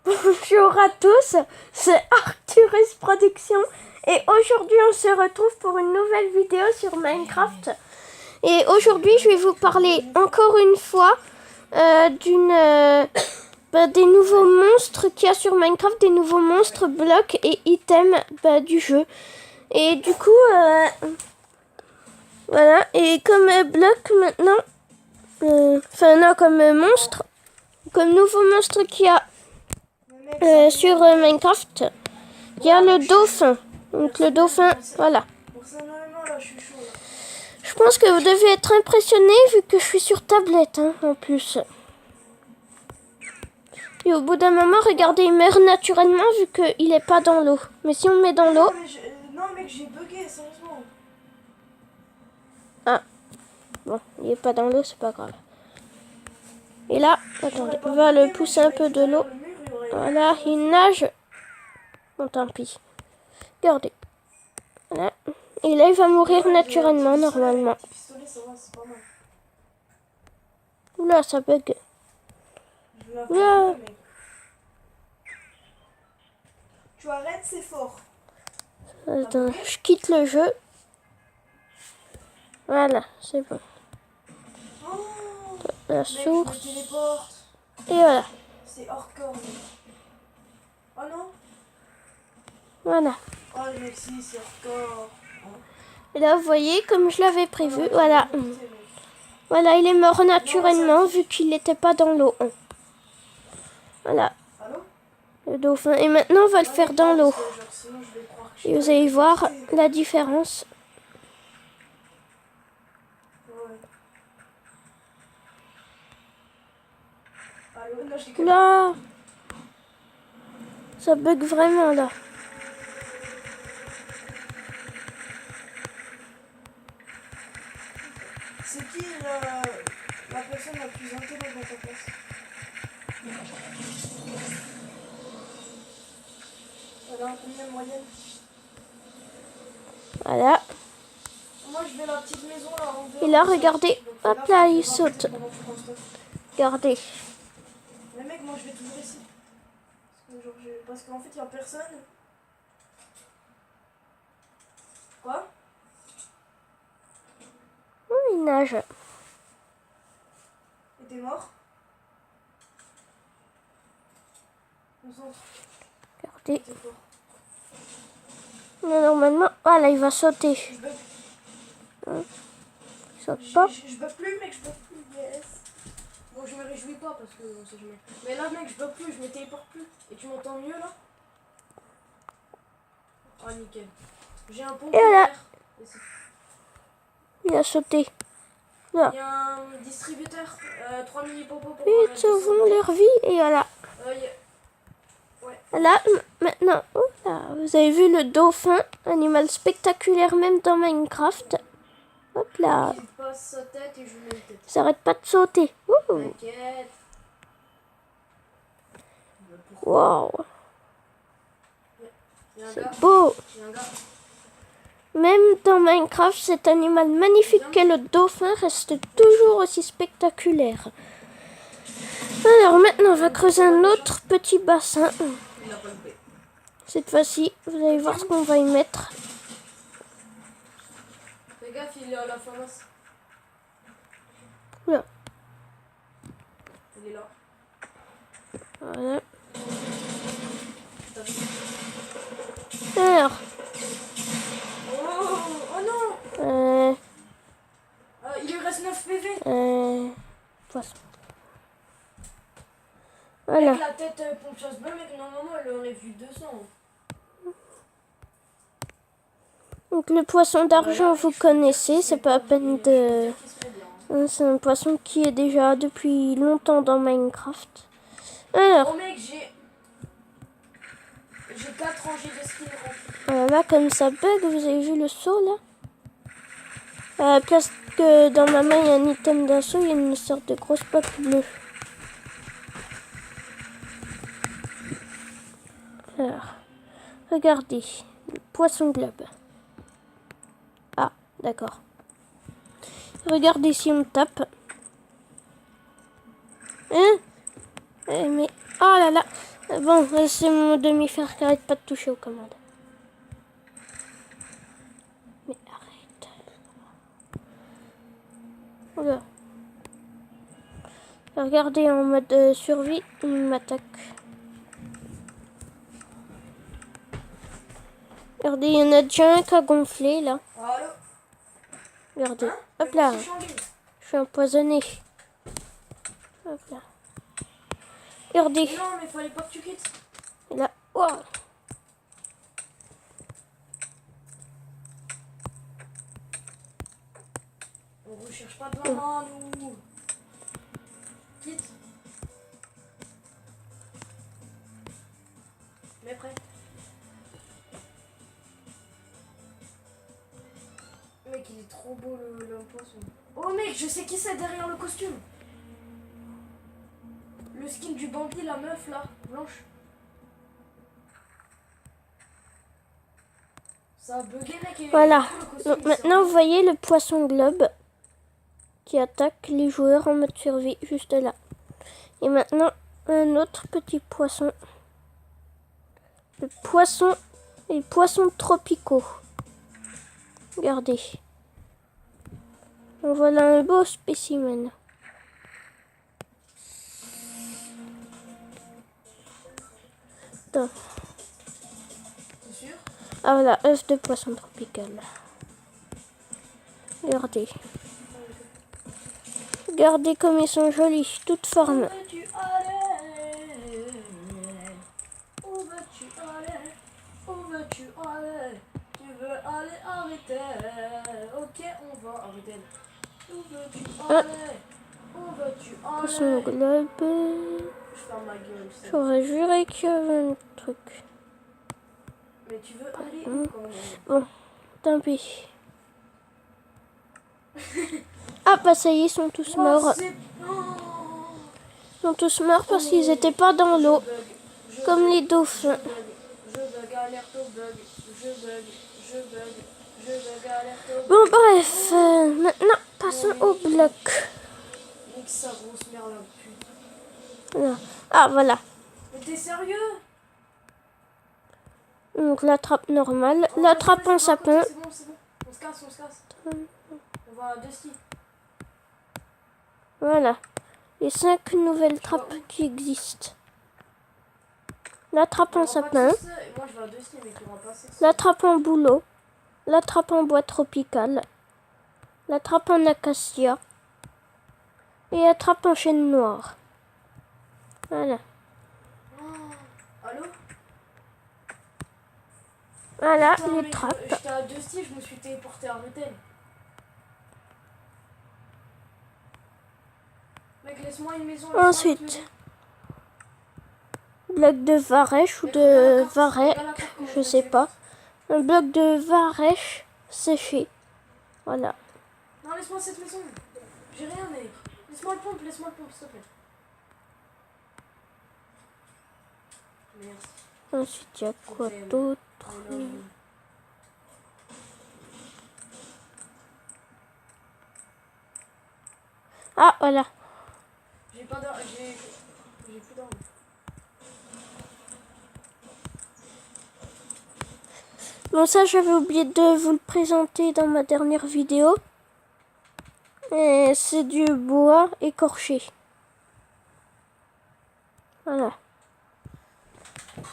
Bonjour à tous, c'est Arcturus Productions et aujourd'hui on se retrouve pour une nouvelle vidéo sur Minecraft. Et aujourd'hui je vais vous parler encore une fois des nouveaux monstres qu'il y a sur Minecraft, des nouveaux monstres, blocs et items du jeu. Et du coup, voilà, et comme bloc maintenant, comme monstre, comme nouveau monstre qu'il y a sur Minecraft, il y a le dauphin. Donc le dauphin, voilà. Je pense que vous devez être impressionné vu que je suis sur tablette en plus. Et au bout d'un moment, regardez, il meurt naturellement vu qu'il n'est pas dans l'eau. Mais si on le met dans l'eau... Non mec, j'ai bugué, sérieusement. Ah, bon, il n'est pas dans l'eau, c'est pas grave. Et là, attendez, on va le pousser un peu de l'eau. Voilà, il nage. Bon, tant pis. Regardez. Voilà. Et là, il va mourir naturellement, normalement. Oula, ça bug. Oula. Tu arrêtes, c'est fort. Attends, je quitte le jeu. Voilà, c'est bon. La source. Et voilà. C'est hardcore. Oh non. Voilà. Oh le mec, si, c'est hardcore. Et là, vous voyez, comme je l'avais prévu, voilà. Voilà, il est mort naturellement vu qu'il n'était pas dans l'eau. Voilà. Le dauphin. Et maintenant, on va le faire dans l'eau. Et vous allez voir la différence. Là, ça bug vraiment là. C'est qui la personne la plus intelligente dans ta classe? Elle a combien de moyenne? Voilà. Moi je vais à la petite maison là. Et là, regardez. Hop là, il saute. Regardez. Mais mec, moi je vais toujours ici. Parce qu'en fait, il n'y a personne. Quoi? Oh, il nage. Et t'es mort? Regardez. Mais normalement, voilà, il va sauter. Il saute pas. Je bug plus, mec, je bug plus. Yes. Bon, je me réjouis pas parce que on sait jamais. Mais là, mec, je bug plus, je me téléporte plus. Et tu m'entends mieux là? Oh, nickel. J'ai un pont. Et voilà. Il a sauté. Là. Il y a un distributeur. 3000 hippopos pour. Ils sauvent leur vie. Et voilà. Ouais. Là, maintenant, oh là, vous avez vu le dauphin, animal spectaculaire même dans Minecraft. Hop là. Il passe sa tête et je mets une tête. Ça s'arrête pas de sauter. T'inquiète. Waouh. C'est beau. Même dans Minecraft, cet animal magnifique qu'est le dauphin reste toujours aussi spectaculaire. Alors maintenant, on va creuser un autre petit bassin. Cette fois-ci, vous allez voir ce qu'on va y mettre. Fais gaffe, il est à la face. Là. Il est là. Voilà. Alors. Oh non. Il lui reste 9 PV. Poisson. Voilà. Avec la tête pompeuse bleue, mec, normalement, elle aurait vu 200. Donc le poisson d'argent, vous connaissez, c'est pas à peine de... C'est un poisson qui est déjà depuis longtemps dans Minecraft. Alors... Oh mec, j'ai 4 rangées de skins remplis. Voilà, comme ça bug, vous avez vu le saut là? À la place que dans ma main il y a un item d'assaut, il y a une sorte de grosse plaque bleue. Alors, regardez, le poisson globe. Ah, d'accord. Regardez si on tape. Hein? Mais, oh là là, Bon, c'est mon demi-frère qui arrête pas de toucher aux commandes. Mais arrête. Voilà. Regardez, en mode survie, il m'attaque. Regardez, il y en a déjà un qui a gonflé là. Allô? Regardez. Hein? Hop là. Mais moi, je suis Je suis empoisonné. Hop là. Regardez. Mais non, mais fallait pas que tu quittes. Et là. Oh. On recherche pas de maman, nous. Quitte. Mais prêt. Mec, il est trop beau le poisson. Oh mec, je sais qui c'est derrière le costume. Le skin du bandit, la meuf là, blanche. Ça a bugué mec. Et Voilà. le costume, Donc il maintenant, sort. vous voyez le poisson globe qui attaque les joueurs en mode survie, juste là. Et maintenant, un autre petit poisson. Les poissons tropicaux. Regardez. En voilà un beau spécimen. Attends. C'est sûr? Ah voilà, œuf de poisson tropical. Regardez. Regardez comme ils sont jolis, toutes Où formes. veux-tu aller? Où veux-tu aller? Où veux-tu aller? Tu veux aller arrêter? Ok, on va arrêter. Où veux-tu aller? Où veux-tu Poisson aller? globe. Je ferme ma gueule. c'est- J'aurais juré qu'il y avait un truc. Mais tu veux aller où quand même? Bon, tant pis. Ah bah ça y est, ils sont tous morts. Oh, c'est- oh. Ils sont tous morts parce qu'ils n'étaient pas dans l'eau, Je bug, je comme bug, les dauphins. je bug, alerte au bug. Je bug, je bug, je bug, alerte au bug. Bon bref, maintenant passons au bloc. Nique sa grosse merde, la pute. Voilà. Ah voilà. Mais t'es sérieux? Donc la trappe normale, Oh, la vas-y, trappe vas-y, en va à côté, sapin. C'est bon, c'est bon. On se casse, on se casse. On va à Dusty. Voilà. Les 5 nouvelles trappes qui existent. La trappe en sapin, Moi, je vais à Dusty, mais tu vas passer. la trappe en bouleau, la trappe en bois tropical, la trappe en acacia et la trappe en chêne noir. Voilà. Allô? Voilà Putain, les mec, trappes. j'étais à Dusty, je me suis téléporté à Rethel. Mec, laisse-moi une maison. laisse-moi une Ensuite, maison. bloc de varèche ou Mec, de regarde la carte, varech, regarde la carte, comment je me sais pas. téléporte. Un bloc de varèche séché. Voilà. Non, laisse-moi cette maison. J'ai rien, mec. Laisse-moi le pompe, s'il te plaît. Merci. Ensuite, il y a quoi Je t'aime. d'autre? I love you. Ah, voilà. J'ai pas d'argent. J'ai plus d'argent. Bon, ça, j'avais oublié de vous le présenter dans ma dernière vidéo. Et c'est du bois écorché. Voilà.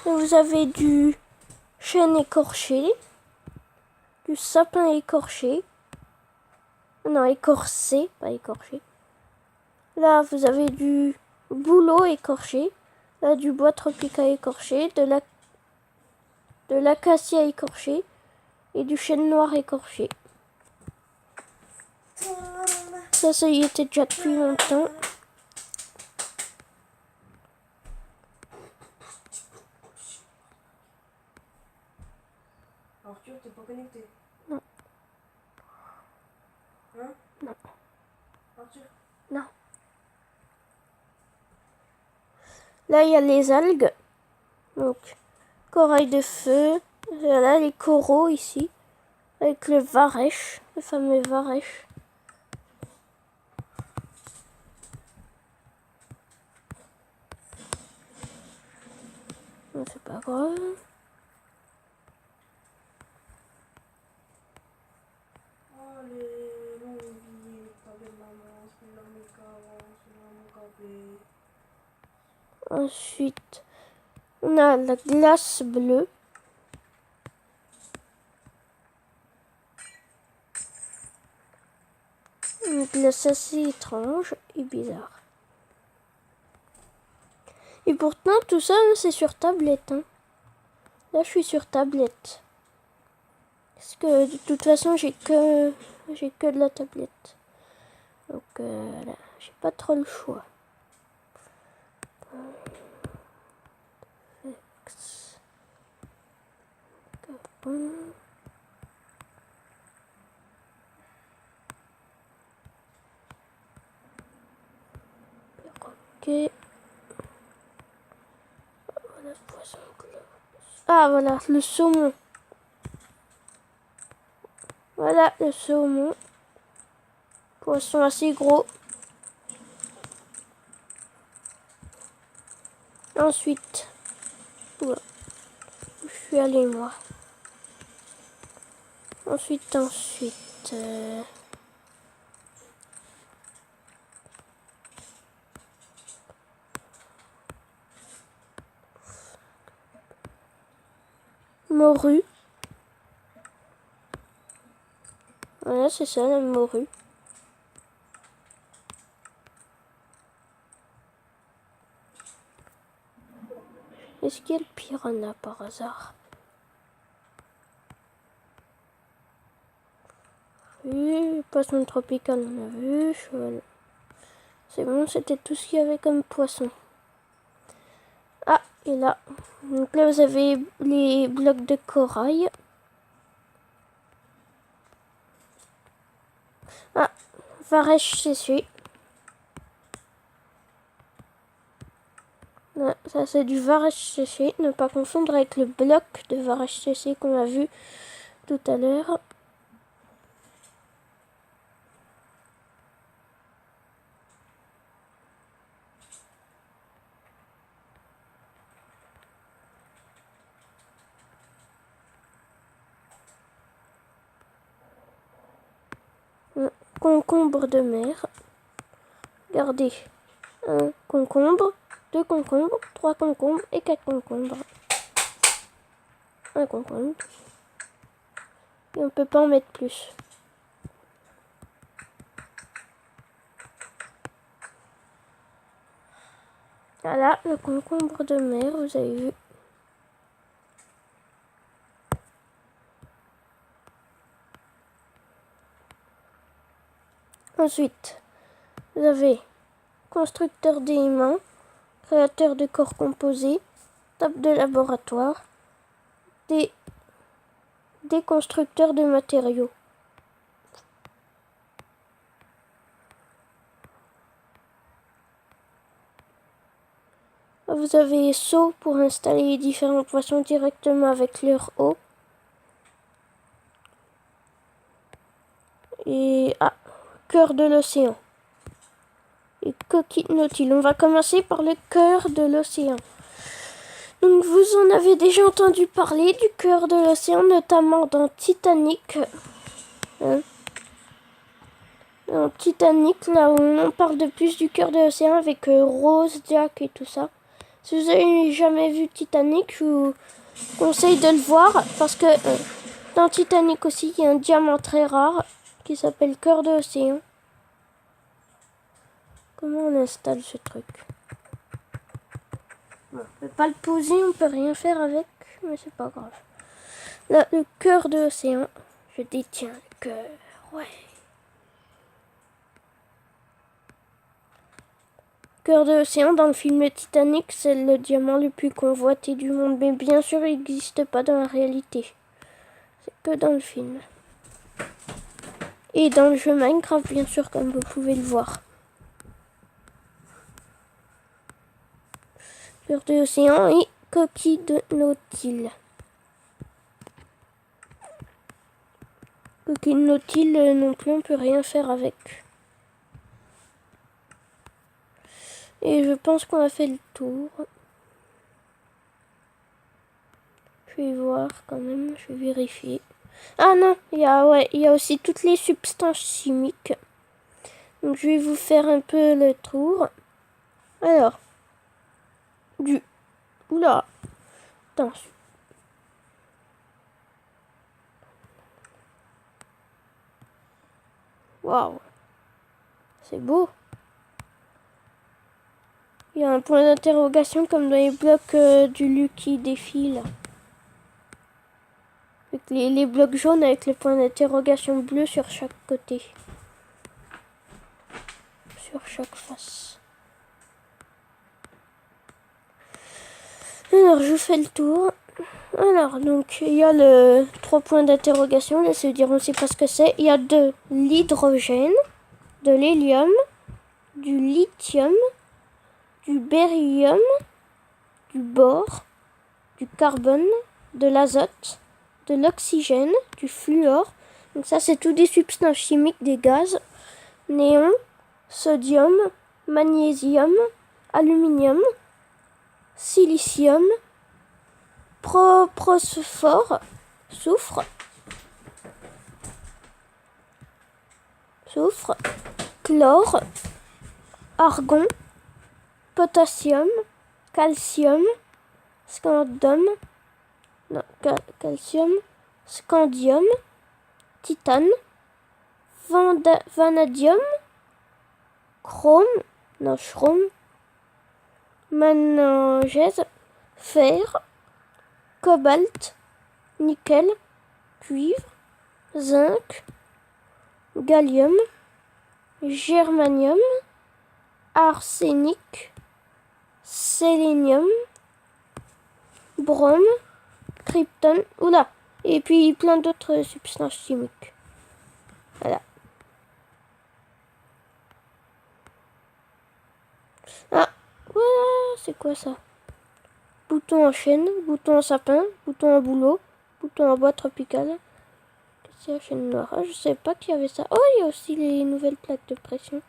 Et vous avez du chêne écorché, du sapin écorché. Non, écorcé, pas écorché. Là, vous avez du bouleau écorché. Là, du bois tropical écorché, de l'acacia écorché et du chêne noir écorché. Ça y était déjà depuis longtemps. Arthur, t'es pas connecté? Non. Hein? Non. Arthur? Non. Là, il y a les algues. Donc, corail de feu. Voilà les coraux ici. Avec le varech, le fameux varech. C'est pas grave. Allez, mon billet, ta belle maman, c'est là mon caron, c'est là mon café. Ensuite, on a la glace bleue. Une glace assez étrange et bizarre. Et pourtant, tout ça, c'est sur tablette. Hein. Là, je suis sur tablette. Parce que de toute façon, j'ai que de la tablette. Donc, voilà, j'ai pas trop le choix. Ok. Voilà, poisson globe. Ah, voilà, le saumon. Voilà, le saumon. Poisson assez gros. Ensuite, où je suis allée, moi. Ensuite, morue. Voilà, c'est ça, la morue. Est-ce qu'il y a le piranha par hasard? Oui, poisson tropical, on a vu. Cheval. C'est bon, c'était tout ce qu'il y avait comme poisson. Ah, et là. Donc là, vous avez les blocs de corail. Ah, varech séché. Là, ça, c'est du varech séché. Ne pas confondre avec le bloc de varech séché qu'on a vu tout à l'heure. Concombre de mer. Regardez. Un concombre, 2 concombres, 3 concombres et 4 concombres. Un concombre. Et on peut pas en mettre plus. Voilà, le concombre de mer, vous avez vu. Ensuite, vous avez constructeur d'aimants, créateur de corps composés, table de laboratoire, des constructeurs de matériaux. Vous avez seau pour installer les différents poissons directement avec leur eau. Et cœur de l'océan. Et coquille nautile. On va commencer par le cœur de l'océan. Donc vous en avez déjà entendu parler du cœur de l'océan, notamment dans Titanic. Hein? Dans Titanic, là où on parle de plus du cœur de l'océan avec Rose, Jack et tout ça. Si vous n'avez jamais vu Titanic, je vous conseille de le voir parce que dans Titanic aussi, il y a un diamant très rare qui s'appelle cœur de l'océan. Comment on installe ce truc? Bon, on peut pas le poser, on peut rien faire avec, mais c'est pas grave. Là, le cœur de l'océan. Je détiens le cœur, ouais. Cœur de l'océan, dans le film Titanic, c'est le diamant le plus convoité du monde. Mais bien sûr, il n'existe pas dans la réalité. C'est que dans le film. Et dans le jeu Minecraft, bien sûr, comme vous pouvez le voir. Cœur de l'océan et coquille de nautile. Coquille de nautile non plus, on peut rien faire avec. Et je pense qu'on a fait le tour. vais voir quand même, je vais vérifier. Ah non, il y a aussi toutes les substances chimiques. Donc je vais vous faire un peu le tour. Alors, oula, attention. Waouh, c'est beau. Il y a un point d'interrogation comme dans les blocs du Lucky Défi là. Avec les blocs jaunes avec les points d'interrogation bleus sur chaque côté. Sur chaque face. Alors je vous fais le tour. Alors donc il y a le 3 points d'interrogation. Là ça veut dire on ne sait pas ce que c'est. Il y a de l'hydrogène, de l'hélium, du lithium, du barium, du bore, du carbone, de l'azote, de l'oxygène, du fluor. Donc ça c'est tout des substances chimiques, des gaz. Néon, sodium, magnésium, aluminium, silicium, phosphore, soufre, chlore, argon, potassium, calcium, scandium, titane, vanadium, chrome, manganèse, fer, cobalt, nickel, cuivre, zinc, gallium, germanium, arsenic, sélénium, brome, krypton, et puis plein d'autres substances chimiques. Voilà. Ah, voilà, c'est quoi ça? Bouton en chaîne, bouton en sapin, bouton en bouleau, bouton en bois tropicale. C'est la chaîne noire. Ah, je sais pas qu'il y avait ça. Oh, il y a aussi les nouvelles plaques de pression.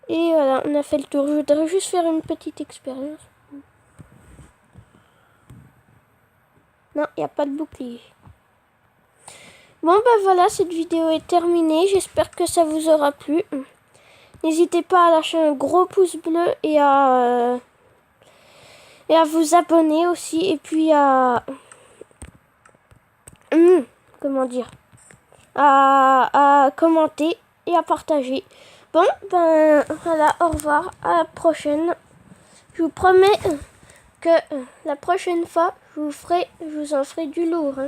Et voilà, on a fait le tour. Je voudrais juste faire une petite expérience. Non, il n'y a pas de bouclier. Bon, bah voilà, cette vidéo est terminée. J'espère que ça vous aura plu. N'hésitez pas à lâcher un gros pouce bleu et à vous abonner aussi. Et puis à... comment dire, à commenter et à partager. Bon, ben voilà, au revoir, à la prochaine. Je vous promets que la prochaine fois, je vous en ferai du lourd.